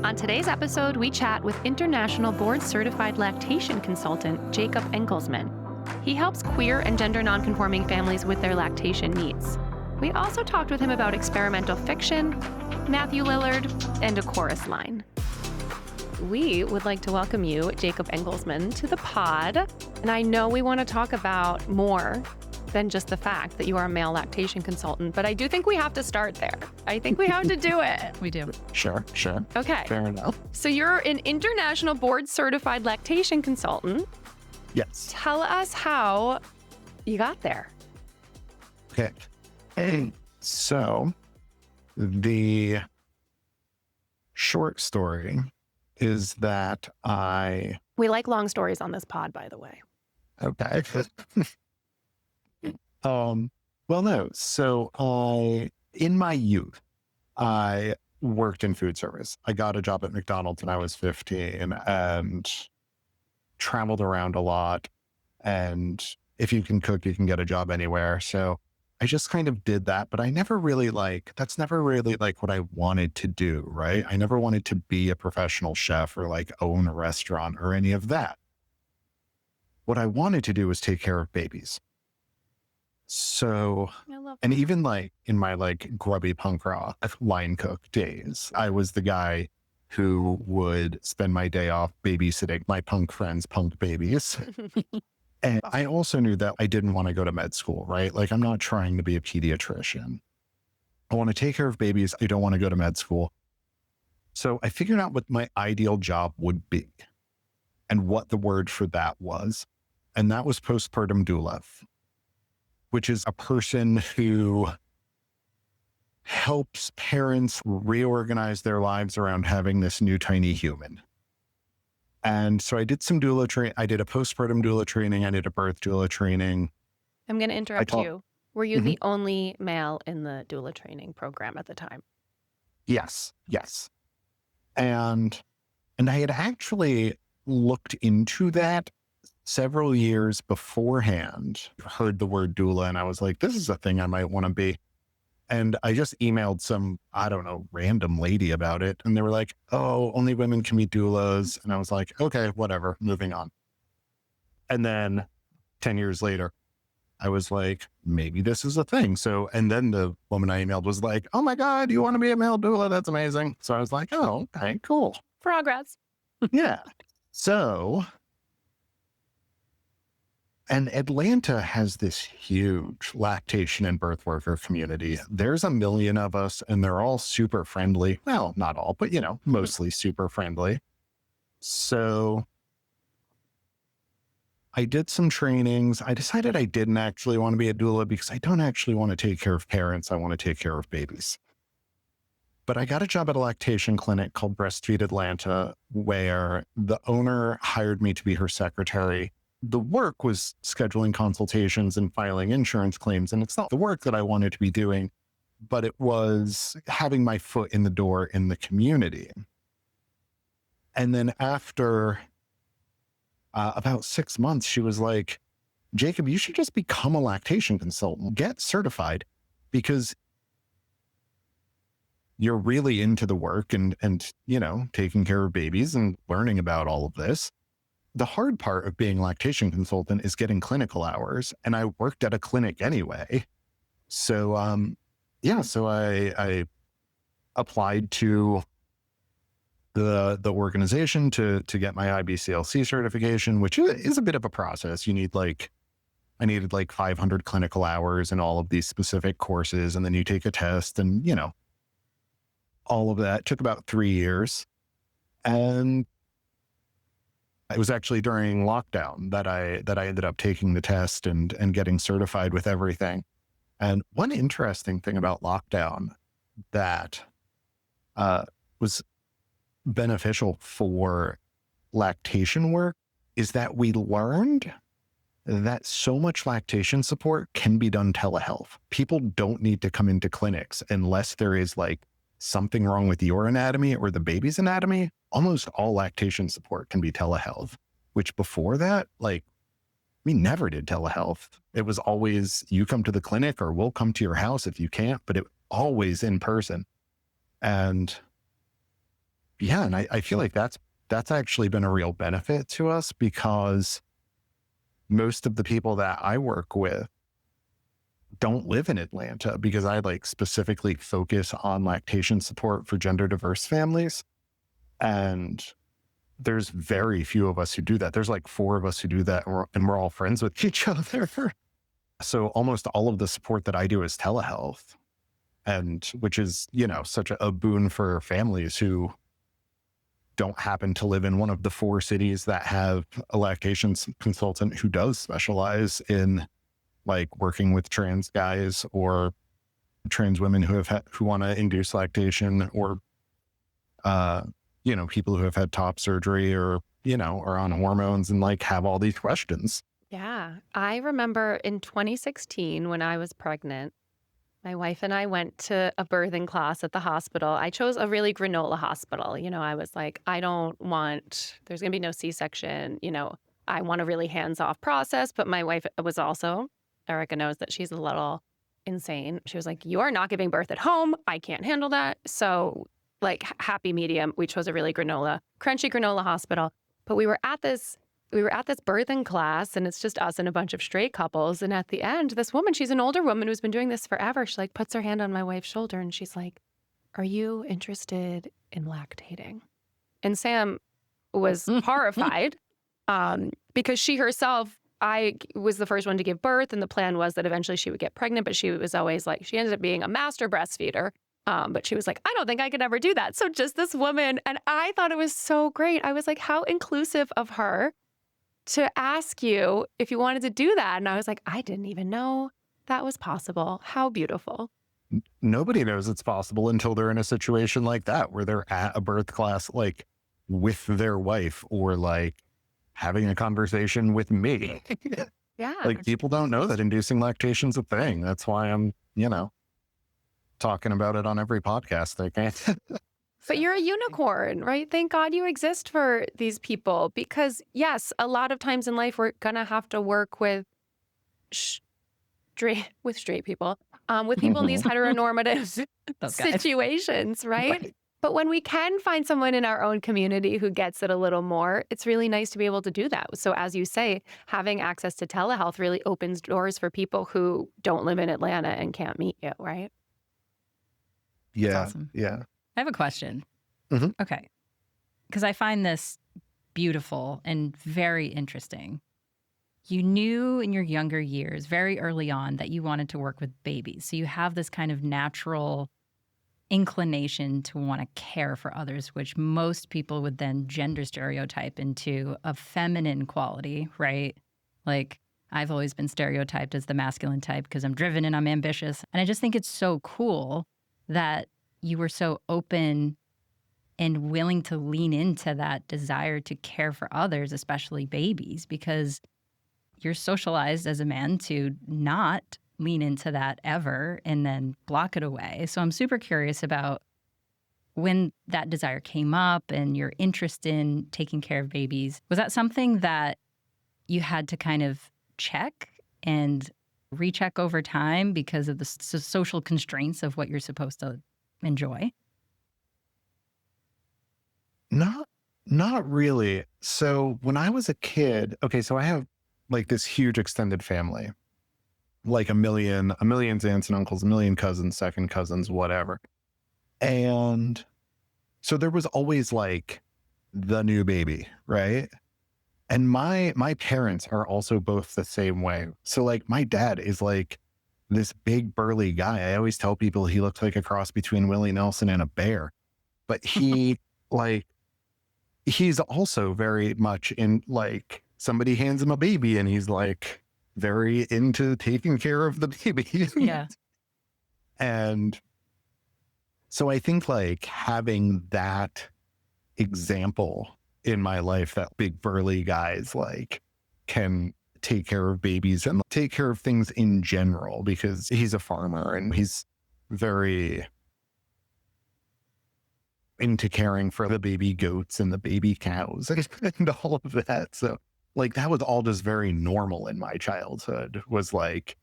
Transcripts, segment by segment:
On today's episode, we chat with international board-certified lactation consultant Jacob Engelsman. He helps queer and gender non-conforming families with their lactation needs. We also talked with him about experimental fiction, Matthew Lillard, and a chorus line. We would like to welcome you, Jacob Engelsman, to the pod. And I know we want to talk about more than just the fact that you are a male lactation consultant, but I do think we have to start there. I think we have to do it. We do. Sure. Okay. Fair enough. So you're an international board-certified lactation consultant. Yes. Tell us how you got there. Okay. So the short story is that We like long stories on this pod, by the way. okay. Well, no. So in my youth, I worked in food service. I got a job at McDonald's when I was 15 and traveled around a lot. And if you can cook, you can get a job anywhere. So I just kind of did that, but I never really that's never really what I wanted to do, right? I never wanted to be a professional chef or own a restaurant or any of that. What I wanted to do was take care of babies. So, I love and that. even in my grubby punk rock line cook days, I was the guy who would spend my day off babysitting my punk friends' punk babies. And I also knew that I didn't want to go to med school, right? I'm not trying to be a pediatrician. I want to take care of babies. I don't want to go to med school. So I figured out what my ideal job would be and what the word for that was. And that was postpartum doula, which is a person who helps parents reorganize their lives around having this new tiny human. And so I did some doula training. I did a postpartum doula training. I did a birth doula training. I'm going to interrupt you. Were you the only male in the doula training program at the time? Yes. And I had actually looked into that several years beforehand, heard the word doula, and I was like, this is a thing I might want to be. And I just emailed some, random lady about it. And they were like, oh, only women can be doulas. And I was like, okay, whatever, moving on. And then 10 years later, I was like, maybe this is a thing. So, and then the woman I emailed was like, oh my God, you want to be a male doula? That's amazing. So I was like, oh, okay, cool. Progress. Yeah. So, and Atlanta has this huge lactation and birth worker community. There's 1 million of us and they're all super friendly. Well, not all, but mostly super friendly. So I did some trainings. I decided I didn't actually want to be a doula because I don't actually want to take care of parents. I want to take care of babies. But I got a job at a lactation clinic called Breastfeed Atlanta, where the owner hired me to be her secretary. The work was scheduling consultations and filing insurance claims. And it's not the work that I wanted to be doing, but it was having my foot in the door in the community. And then after about 6 months, she was like, Jacob, you should just become a lactation consultant, get certified, because you're really into the work and taking care of babies and learning about all of this. The hard part of being a lactation consultant is getting clinical hours. And I worked at a clinic anyway. So, so I applied to the organization to get my IBCLC certification, which is a bit of a process. I needed 500 clinical hours and all of these specific courses. And then you take a test and, all of that. It took about 3 years. And it was actually during lockdown that I ended up taking the test and getting certified with everything. And one interesting thing about lockdown that was beneficial for lactation work is that we learned that so much lactation support can be done telehealth. People don't need to come into clinics unless there is something wrong with your anatomy or the baby's anatomy. Almost all lactation support can be telehealth, which before that, we never did telehealth. It was always you come to the clinic or we'll come to your house if you can't, but it always in person. And yeah, and I feel like that's actually been a real benefit to us, because most of the people that I work with don't live in Atlanta, because I like specifically focus on lactation support for gender diverse families. And there's very few of us who do that. There's like 4 of us who do that, and we're all friends with each other. So almost all of the support that I do is telehealth, and which is, such a boon for families who don't happen to live in one of the 4 cities that have a lactation consultant who does specialize in like working with trans guys or trans women who want to induce lactation, or people who have had top surgery, or are on hormones and like have all these questions. Yeah. I remember in 2016 when I was pregnant, my wife and I went to a birthing class at the hospital. I chose a really granola hospital. I was like, there's going to be no C-section. I want a really hands-off process. But my wife was also, Erica knows that she's a little insane. She was like, you are not giving birth at home. I can't handle that. So like happy medium, we chose a really crunchy granola hospital. But we were at this birthing class, and it's just us and a bunch of straight couples. And at the end, this woman, she's an older woman who's been doing this forever. She like puts her hand on my wife's shoulder and she's like, are you interested in lactating? And Sam was horrified because she herself, I was the first one to give birth, and the plan was that eventually she would get pregnant, but she was always like, she ended up being a master breastfeeder. But she was like, I don't think I could ever do that. So just this woman, and I thought it was so great. I was like, how inclusive of her to ask you if you wanted to do that. And I was like, I didn't even know that was possible. How beautiful. Nobody knows it's possible until they're in a situation like that, where they're at a birth class, like with their wife, or like having a conversation with me. Yeah. Like people don't know that inducing lactation's a thing. That's why I'm, talking about it on every podcast they can. But you're a unicorn, right? Thank God you exist for these people, because yes, a lot of times in life we're gonna have to work with straight people, with people in these heteronormative situations, right? But when we can find someone in our own community who gets it a little more, it's really nice to be able to do that. So as you say, having access to telehealth really opens doors for people who don't live in Atlanta and can't meet you, right? Yeah. That's awesome. Yeah. I have a question. Mm-hmm. Okay. Because I find this beautiful and very interesting. You knew in your younger years, very early on, that you wanted to work with babies. So you have this kind of natural inclination to want to care for others, which most people would then gender stereotype into a feminine quality, right? Like, I've always been stereotyped as the masculine type because I'm driven and I'm ambitious. And I just think it's so cool that you were so open and willing to lean into that desire to care for others, especially babies, because you're socialized as a man to not lean into that ever and then block it away. So I'm super curious about when that desire came up and your interest in taking care of babies. Was that something that you had to kind of check and recheck over time because of the social constraints of what you're supposed to enjoy? Not really. So when I was a kid, okay, so I have like this huge extended family, like a million aunts and uncles, a million cousins, second cousins, whatever. And so there was always like the new baby, right? And my parents are also both the same way. So like my dad is like this big burly guy. I always tell people he looks like a cross between Willie Nelson and a bear. But he like, he's also very much in like, somebody hands him a baby and he's like very into taking care of the baby. Yeah. And so I think like having that example in my life, that big burly guys like can take care of babies and take care of things in general, because he's a farmer and he's very into caring for the baby goats and the baby cows and all of that. So like that was all just very normal in my childhood, was like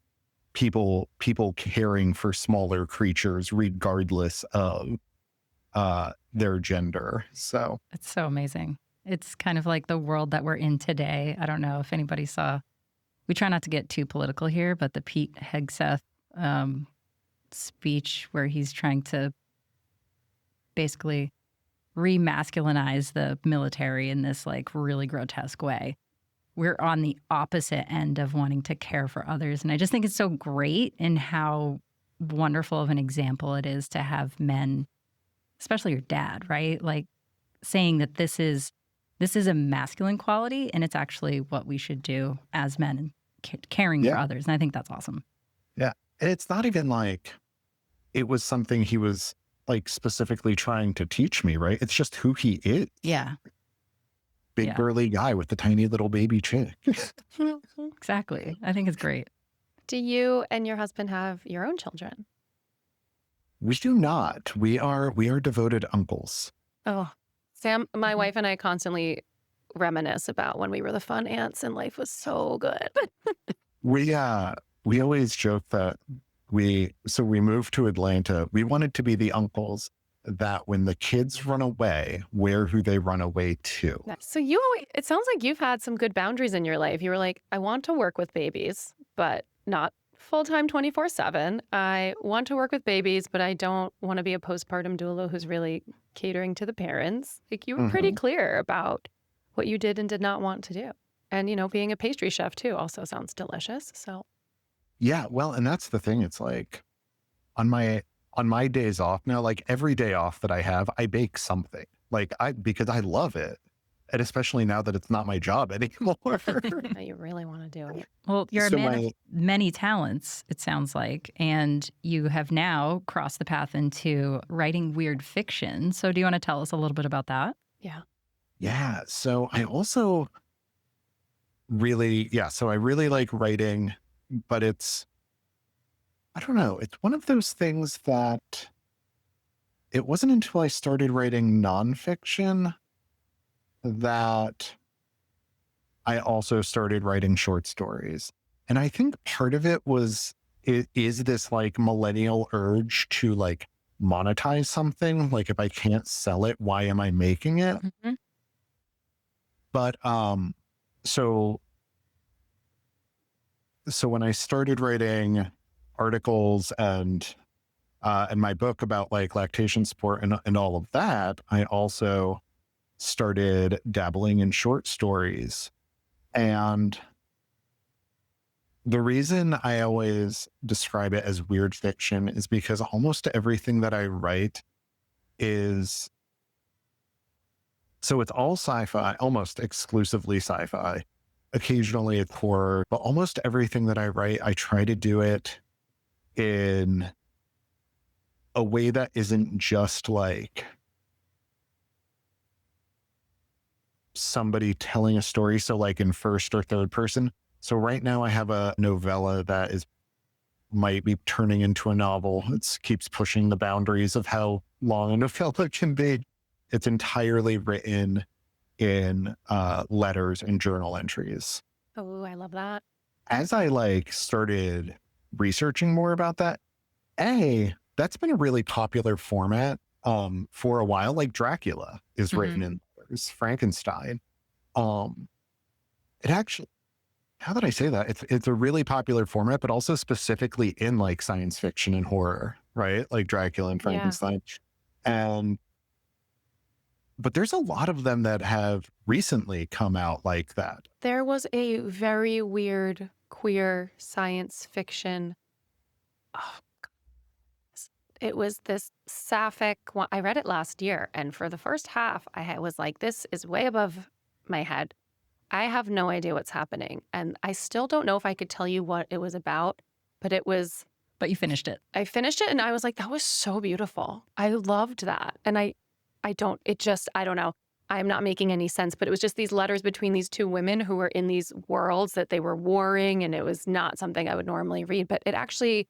people caring for smaller creatures regardless of their gender. So It's so amazing. It's kind of like the world that we're in today. I don't know if anybody saw, we try not to get too political here, but the Pete Hegseth speech where he's trying to basically remasculinize the military in this like really grotesque way. We're on the opposite end of wanting to care for others. And I just think it's so great in how wonderful of an example it is to have men, especially your dad, right? Like saying that this is a masculine quality and it's actually what we should do as men and caring for others. And I think that's awesome. Yeah. And it's not even like it was something he was like specifically trying to teach me, right? It's just who he is. Yeah. Big burly guy with the tiny little baby chick. Exactly. I think it's great. Do you and your husband have your own children? We do not. We are devoted uncles. Oh, Sam, my wife and I constantly reminisce about when we were the fun aunts and life was so good. We always joke that we moved to Atlanta. We wanted to be the uncles that when the kids run away, we're who they run away to. So it sounds like you've had some good boundaries in your life. You were like, I want to work with babies, but not full-time 24/7. I want to work with babies, but I don't want to be a postpartum doula who's really catering to the parents. Like you were pretty clear about what you did and did not want to do. And, being a pastry chef too also sounds delicious. So yeah, well, and that's the thing. It's like on my days off now, like every day off that I have, I bake something because I love it. And especially now that it's not my job anymore. you really want to do it. Well, you're a man of many talents, it sounds like, and you have now crossed the path into writing weird fiction. So do you want to tell us a little bit about that? Yeah. Yeah. So I also really like writing, but I don't know, it's one of those things that it wasn't until I started writing nonfiction that I also started writing short stories. And I think part of it is this like millennial urge to like monetize something. Like if I can't sell it, why am I making it? Mm-hmm. But so when I started writing articles and my book about like lactation support and all of that, I also started dabbling in short stories. And the reason I always describe it as weird fiction is because almost everything that I write it's all sci-fi, almost exclusively sci-fi. Occasionally it's horror, but almost everything that I write, I try to do it in a way that isn't just like somebody telling a story. So like in first or third person. So right now I have a novella that might be turning into a novel. It keeps pushing the boundaries of how long a novella can be. It's entirely written in letters and journal entries. Oh, I love that. As I like started researching more about that, that's been a really popular format for a while. Like Dracula is written in letters, Frankenstein. It actually, how did I say that? It's a really popular format, but also specifically in like science fiction and horror, right? Like Dracula and Frankenstein. But there's a lot of them that have recently come out like that. There was a very weird queer science fiction. Oh, it was this sapphic one. I read it last year, and for the first half, I was like, this is way above my head. I have no idea what's happening. And I still don't know if I could tell you what it was about, but it was... But you finished it. I finished it, and I was like, that was so beautiful. I loved that. And I don't know. I'm not making any sense, but it was just these letters between these two women who were in these worlds that they were warring, and it was not something I would normally read, but it actually,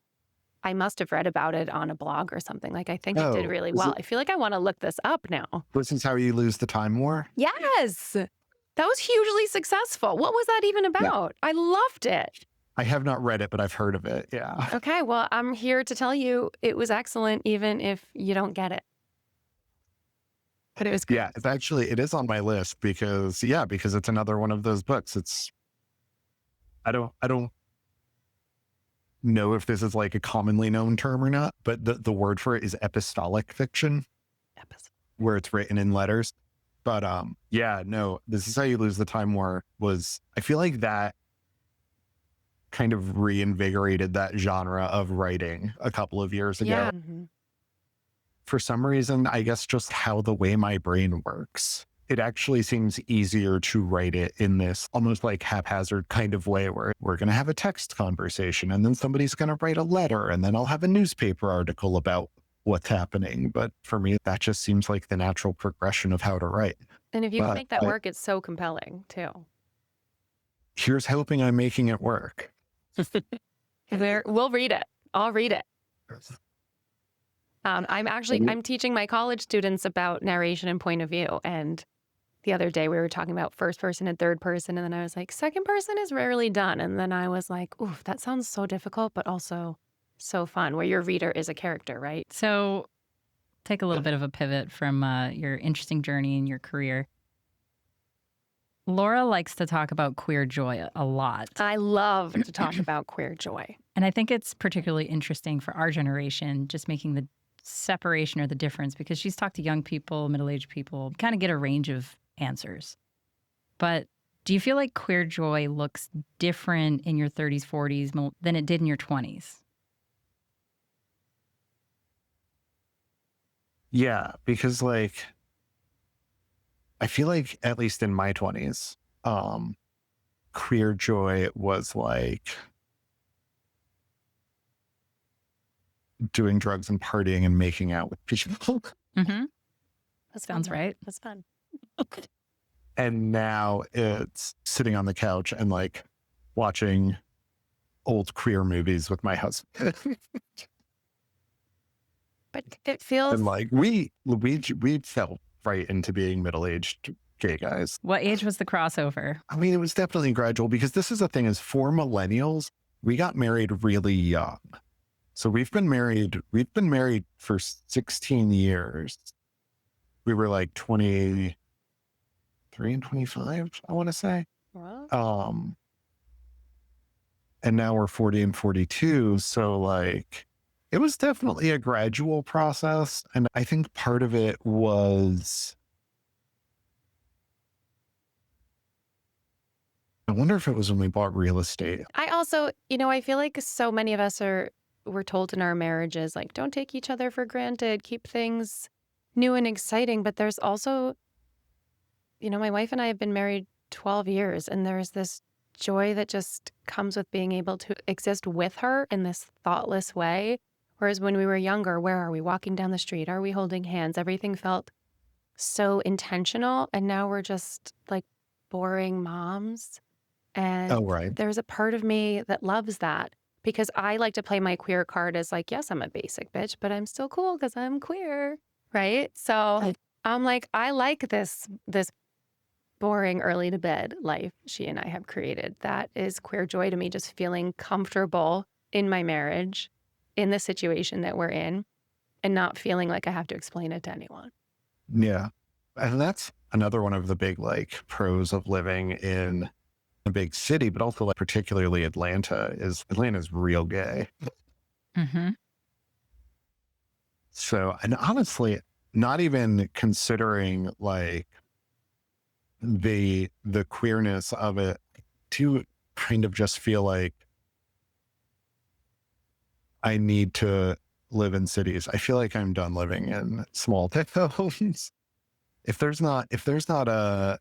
I must have read about it on a blog or something. Like, I think it did really well. I feel like I want to look this up now. This is how you lose the time war? Yes. That was hugely successful. What was that even about? Yeah. I loved it. I have not read it, but I've heard of it. Yeah. Okay. Well, I'm here to tell you it was excellent, even if you don't get it. But it was great. Yeah, it is on my list because it's another one of those books. I don't know if this is like a commonly known term or not, but the word for it is epistolic fiction, where it's written in letters. But This Is How You Lose the Time I feel like that kind of reinvigorated that genre of writing a couple of years ago. Yeah. For some reason, I guess just how the way my brain works, it actually seems easier to write it in this almost like haphazard kind of way where we're going to have a text conversation and then somebody's going to write a letter and then I'll have a newspaper article about what's happening. But for me, that just seems like the natural progression of how to write. And if you can make that work, it's so compelling too. Here's hoping I'm making it work. We'll read it. I'll read it. I'm teaching my college students about narration and point of view. And the other day we were talking about first person and third person. And then I was like, second person is rarely done. And then I was like, oof, that sounds so difficult, but also so fun, where your reader is a character, right? So take a little bit of a pivot from your interesting journey in your career. Laura likes to talk about queer joy a lot. I love to talk about queer joy. And I think it's particularly interesting for our generation, just making the separation or the difference, because she's talked to young people, middle-aged people, kind of get a range of answers. But do you feel like queer joy looks different in your 30s, 40s than it did in your 20s? Yeah, because like, I feel like at least in my 20s, queer joy was like doing drugs and partying and making out with people. Mm-hmm. That sounds right. That's fun. And now it's sitting on the couch and like watching old queer movies with my husband. But it feels And like we fell right into being middle-aged gay guys. What age was the crossover? I mean, it was definitely gradual because this is the thing is for millennials, we got married really young. So we've been married for 16 years. We were like 23 and 25, I want to say. Wow. And now we're 40 and 42. So like, it was definitely a gradual process. And I think part of it was, I wonder if it was when we bought real estate. I also, I feel like so many of us we're told in our marriages, like, don't take each other for granted, keep things new and exciting. But there's also, my wife and I have been married 12 years, and there's this joy that just comes with being able to exist with her in this thoughtless way. Whereas when we were younger, where are we walking down the street? Are we holding hands? Everything felt so intentional. And now we're just like boring moms. And there's a part of me that loves that, because I like to play my queer card as like, yes, I'm a basic bitch, but I'm still cool because I'm queer, right? So I'm like, I like this boring early to bed life she and I have created. That is queer joy to me, just feeling comfortable in my marriage, in the situation that we're in, and not feeling like I have to explain it to anyone. Yeah. And that's another one of the big like pros of living in a big city, but also like particularly Atlanta's real gay. Mm-hmm. So, and honestly, not even considering like the queerness of it, to kind of just feel like I need to live in cities. I feel like I'm done living in small towns. If there's not a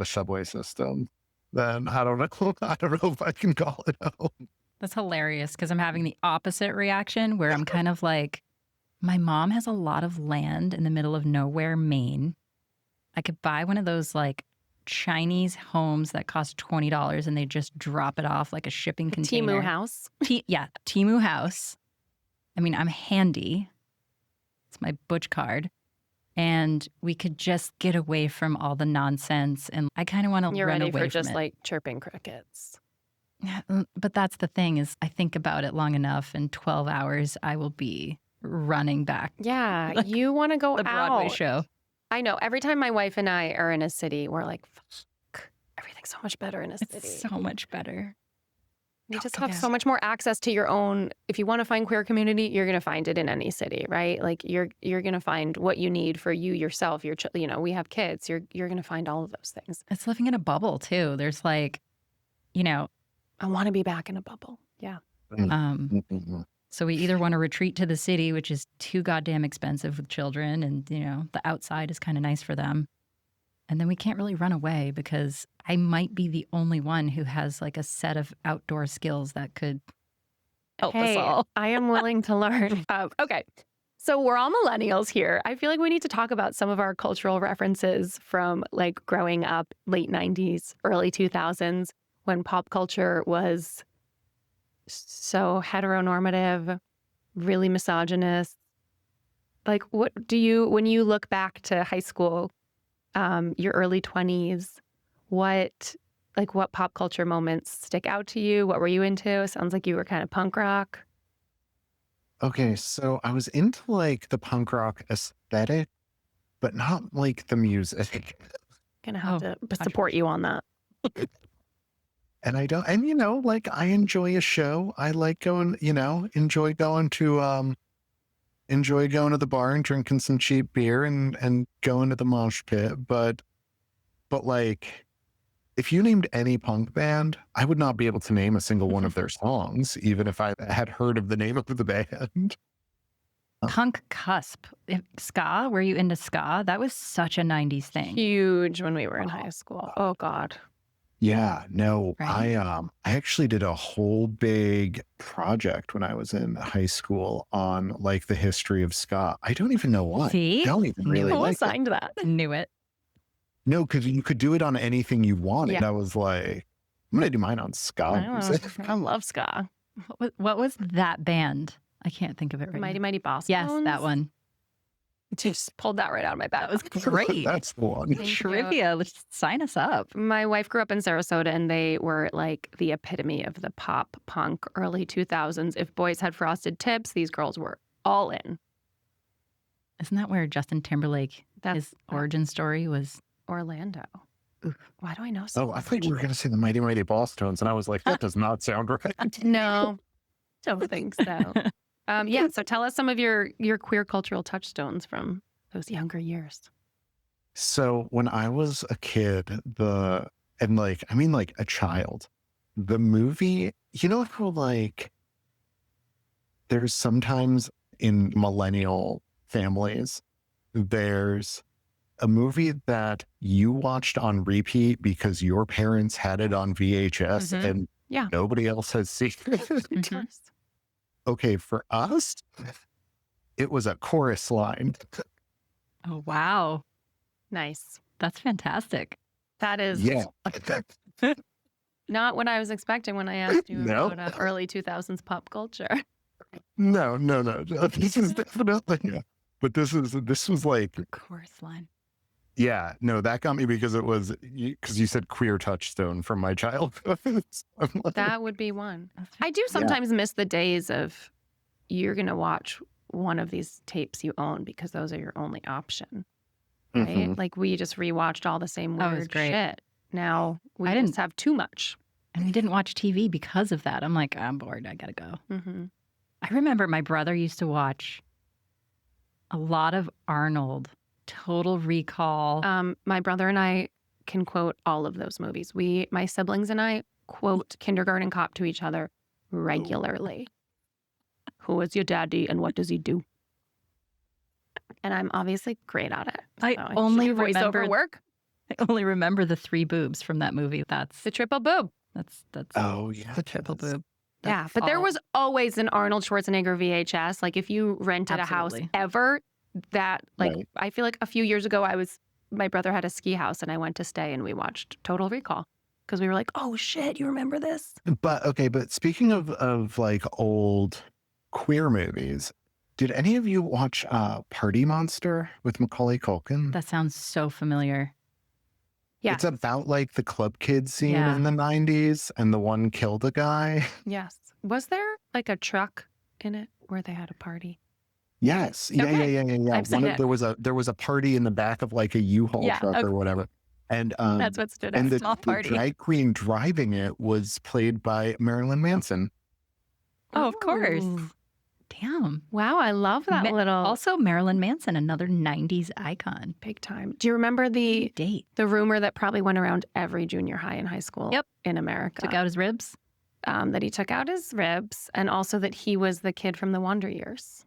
subway system, then I don't know. I don't know if I can call it home. That's hilarious, because I'm having the opposite reaction where I'm kind of like, my mom has a lot of land in the middle of nowhere, Maine. I could buy one of those like Chinese homes that cost $20 and they just drop it off like a shipping container. Temu house. Temu house. I mean, I'm handy. It's my butch card. And we could just get away from all the nonsense. And I kind of want to You're run ready away for from just it. like chirping crickets. But that's the thing is I think about it long enough. In 12 hours, I will be running back. Yeah, you want to go The Broadway out. show. I know. Every time my wife and I are in a city, we're like, fuck, everything's so much better in a city. It's so much better. You just have so much more access to your own. If you want to find queer community, you're going to find it in any city, right? Like you're going to find what you need for you yourself. We have kids. You're going to find all of those things. It's living in a bubble too. There's like, I want to be back in a bubble. Yeah. So we either want to retreat to the city, which is too goddamn expensive with children, and the outside is kind of nice for them. And then we can't really run away because I might be the only one who has like a set of outdoor skills that could help us all. I am willing to learn. Okay. So we're all millennials here. I feel like we need to talk about some of our cultural references from like growing up late 90s, early 2000s, when pop culture was so heteronormative, really misogynist. Like what when you look back to high school, your early 20s, what pop culture moments stick out to you? What were you into? Sounds like you were kind of punk rock. Okay, so I was into like the punk rock aesthetic, but not like the music. Gonna have to support you on that. And I don't, and like I enjoy a show. I like going, enjoy going to the bar and drinking some cheap beer and going to the mosh pit. But like, if you named any punk band, I would not be able to name a single one of their songs, even if I had heard of the name of the band. Punk cusp. Ska, were you into ska? That was such a 90s thing. Huge when we were in high school. Oh, God. Yeah, no, Right. I actually did a whole big project when I was in high school on like the history of ska. I don't even know why. See? I don't even really Who like it. assigned that? Knew it. No, because you could do it on anything you wanted. Yeah. I was like, I'm gonna do mine on ska music. I love ska. What was that band? I can't think of it right Mighty now. Mighty Boss Yes, Tones? that one. Just pulled that right out of my back. That was great. That's the one. Thank you. Trivia. Let's sign us up. My wife grew up in Sarasota, and they were like the epitome of the pop punk early 2000s. If boys had frosted tips, these girls were all in. Isn't that where Justin Timberlake, his origin story was? Orlando. Oof. Why do I know so Oh, I thought you were gonna say the Mighty Mighty Boss Tones, and I was like, that does not sound right. No, don't think so. Yeah, so tell us some of your queer cultural touchstones from those younger years. So when I was a kid, a child, the movie, how like there's sometimes in millennial families, there's a movie that you watched on repeat because your parents had it on VHS and nobody else has seen it. Okay, for us, it was a chorus line. Oh, wow. Nice. That's fantastic. That is not what I was expecting when I asked you about early 2000s pop culture. No. This is definitely, but this was like The chorus line. Yeah, no, that got me because you said queer touchstone from my childhood. That would be one. I do sometimes miss the days of you're going to watch one of these tapes you own because those are your only option, right? Mm-hmm. Like we just rewatched all the same weird shit. Now we didn't just have too much. And we didn't watch TV because of that. I'm like, I'm bored. I got to go. Mm-hmm. I remember my brother used to watch a lot of Arnold, Total Recall. My brother and I can quote all of those movies. My siblings and I quote Kindergarten Cop to each other regularly. Who is your daddy and what does he do? And I'm obviously great at it. I So only should do remember voiceover work. I only remember the 3 boobs from that movie. That's The triple boob. that's Oh yeah, the triple boob. Yeah, That's but there all. was always an Arnold Schwarzenegger VHS. Like if you rented a house Absolutely. ever, that like Right. I feel like a few years ago my brother had a ski house and I went to stay and we watched Total Recall because we were like, oh shit, you remember this? But speaking of like old queer movies, did any of you watch Party Monster with Macaulay Culkin? That sounds so familiar. Yeah. It's about like the club kid scene Yeah. in the 90s and the one killed a guy. Yes. Was there like a truck in it where they had a party? Yes. Yeah, Okay. yeah, yeah, yeah, yeah. I've seen it. There was a party in the back of like a U-Haul Yeah, truck or whatever. And That's what stood and out. Small the party. drag queen driving it was played by Marilyn Manson. Oh, of course. Ooh. Damn. Wow, I love that little Also, Marilyn Manson, another 90s icon. big time. Do you remember the Date. rumor that probably went around every junior high and high school Yep. in America? Took out his ribs. That he took out his ribs, and also that he was the kid from the Wonder Years.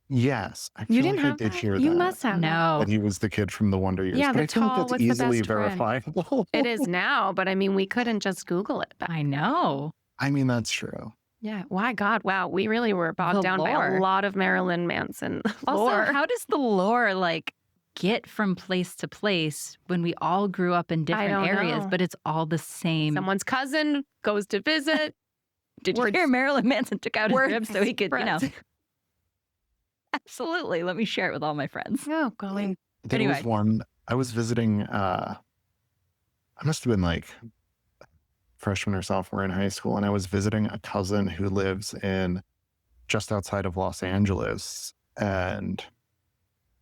Yes. I You feel didn't like I have did that? hear You that. must have that. No. That he was the kid from the Wonder Years. Yeah, but the I feel like tall, that's what's the easily best friend? verifiable. It is now, but I mean, we couldn't just Google it back I then. know. I mean, that's true. Yeah. Why, God, wow. We really were bogged The down by lore. a lot of Marilyn Manson Also, lore. how does the lore like get from place to place when we all grew up in different don't areas, know. but it's all the same? Someone's cousin goes to visit. Did you words- hear Marilyn Manson took out his words ribs so he could, spread. Absolutely. Let me share it with all my friends. Oh, golly. There Anyway. was one, I was visiting, I must have been like freshman or sophomore in high school, and I was visiting a cousin who lives in just outside of Los Angeles, and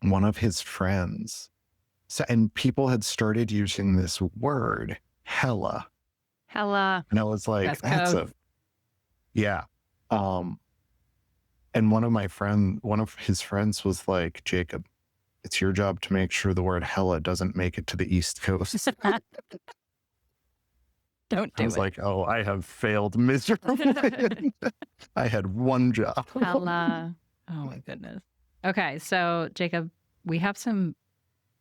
one of his friends, and people had started using this word, hella. Hella. And I was like, That's that's code. a, yeah. And one of his friends was like, Jacob, it's your job to make sure the word hella doesn't make it to the East Coast. Don't I do was it. like, oh, I have failed miserably. I had one job. Hella. Oh my goodness. Okay, so Jacob, we have some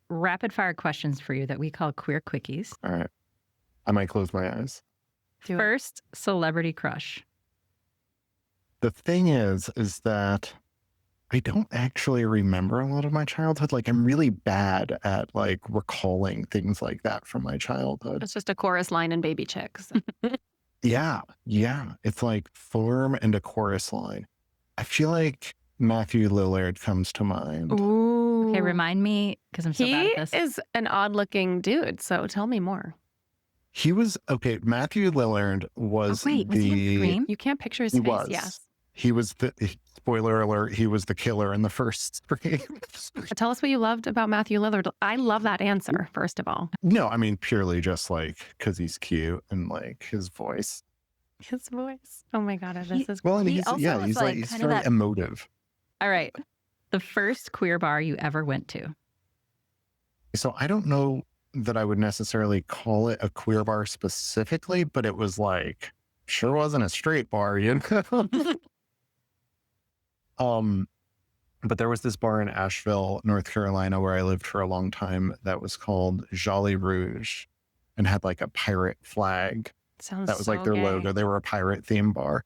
rapid fire questions for you that we call queer quickies. All right. I might close my eyes. Do it. First, celebrity crush. The thing is that I don't actually remember a lot of my childhood. Like, I'm really bad at like recalling things like that from my childhood. It's just a chorus line in Baby Chicks. Yeah. Yeah. It's like form and a chorus line. I feel like Matthew Lillard comes to mind. Ooh. Okay, remind me, because I'm so bad He at this. is an odd looking dude, so tell me more. He was, okay, Matthew Lillard was Oh, wait, was he in Scream? You can't picture his He face. was. Yes. He was spoiler alert, he was the killer in the first Scream. Tell us what you loved about Matthew Lillard. I love that answer, first of all. No, I mean, purely just like because he's cute and like his voice. His voice. Oh my God, this is Well, and He he's, also yeah, was, he's like, like, he's kind of very that- emotive. All right. The first queer bar you ever went to. So I don't know that I would necessarily call it a queer bar specifically, but it was like, sure wasn't a straight bar, you know? But there was this bar in Asheville, North Carolina, where I lived for a long time that was called Jolly Rouge and had like a pirate flag. sounds That was so like their gay. logo. They were a pirate themed bar.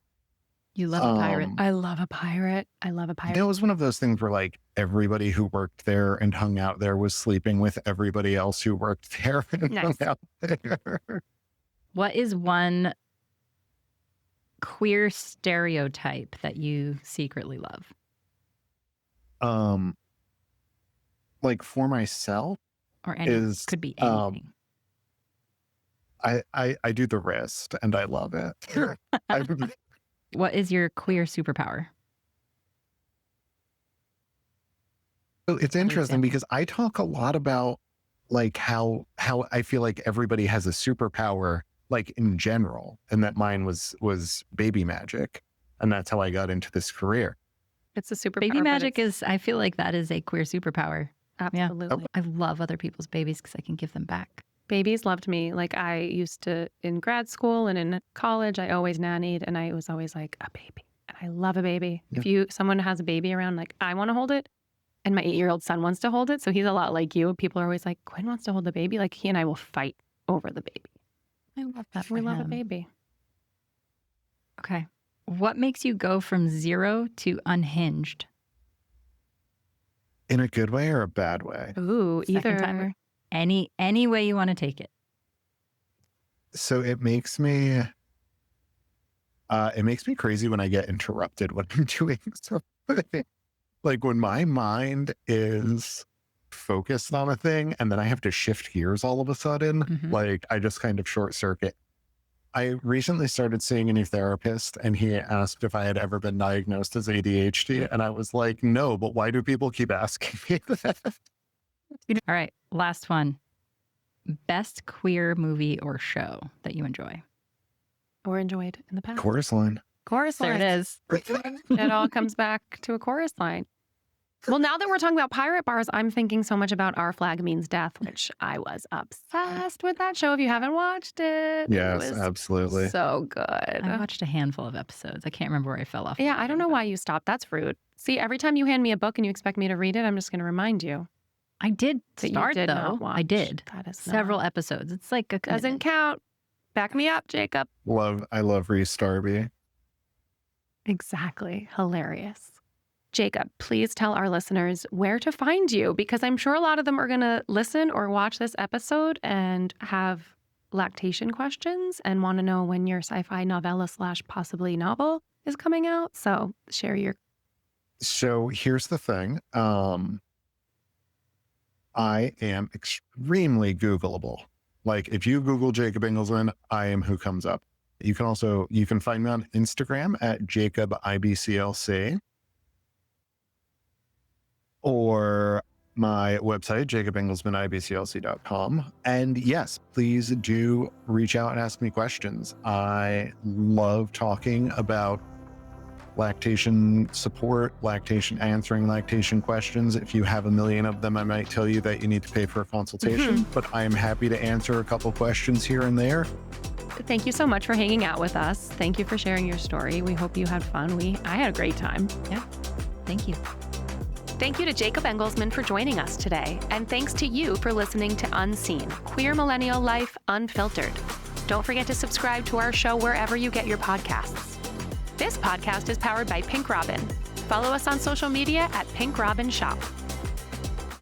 You love a pirate. Um, I love a pirate. I love a pirate. It was one of those things where like everybody who worked there and hung out there was sleeping with everybody else who worked there and Nice. hung out there. What is one queer stereotype that you secretly love? Like for myself, Or any is could be anything. I do the wrist and I love it. I, What is your queer superpower? it's interesting example. because I talk a lot about like how I feel like everybody has a superpower like in general, and that mine was baby magic, and that's how I got into this career. It's a superpower. Baby but magic it's- is, I feel like that is a queer superpower. absolutely. I love other people's babies because I can give them back. Babies loved me. Like I used to in grad school and in college, I always nannied, and I was always like a baby. And I love a baby. Yeah. If someone has a baby around, like I want to hold it, and my 8-year-old son wants to hold it, so he's a lot like you. People are always like, Quinn wants to hold the baby. Like he and I will fight over the baby. I love that. We love a baby. Okay. What makes you go from 0 to unhinged? In a good way or a bad way? Ooh, Second either. timer. Any way you want to take it. So it makes me crazy when I get interrupted when I'm doing something. Like when my mind is focused on a thing and then I have to shift gears all of a sudden, Mhm. like I just kind of short circuit. I recently started seeing a new therapist, and he asked if I had ever been diagnosed as ADHD. And I was like, no, but why do people keep asking me that? All right, last one. Best queer movie or show that you enjoy? Or enjoyed in the past. Chorus line. Chorus There line. it is. It all comes back to a chorus line. Well, now that we're talking about pirate bars, I'm thinking so much about Our Flag Means Death, which I was obsessed with that show. If you haven't watched it, Yes, it was absolutely. so good. I watched a handful of episodes. I can't remember where I fell off. Yeah, I don't know why you stopped. That's rude. See, every time you hand me a book and you expect me to read it, I'm just going to remind you. I did that you start, did though. not watch. I did. That is Several not, episodes. It's like a doesn't commitment. count. Back me up, Jacob. I love Reese Darby. Exactly. Hilarious. Jacob, please tell our listeners where to find you, because I'm sure a lot of them are going to listen or watch this episode and have lactation questions and want to know when your sci-fi novella / possibly novel is coming out. So share your... So here's the thing. I am extremely Googleable. Like if you Google Jacob Engelsman, I am who comes up. You can find me on Instagram at JacobIBCLC or my website, jacobengelsmanibclc.com. And yes, please do reach out and ask me questions. I love talking about lactation support, answering lactation questions. If you have a million of them, I might tell you that you need to pay for a consultation, but I am happy to answer a couple questions here and there. Thank you so much for hanging out with us. Thank you for sharing your story. We hope you had fun. I had a great time. Yeah. Thank you. Thank you to Jacob Engelsman for joining us today. And thanks to you for listening to Unseen, Queer Millennial Life Unfiltered. Don't forget to subscribe to our show wherever you get your podcasts. This podcast is powered by Pink Robin. Follow us on social media at Pink Robin Shop.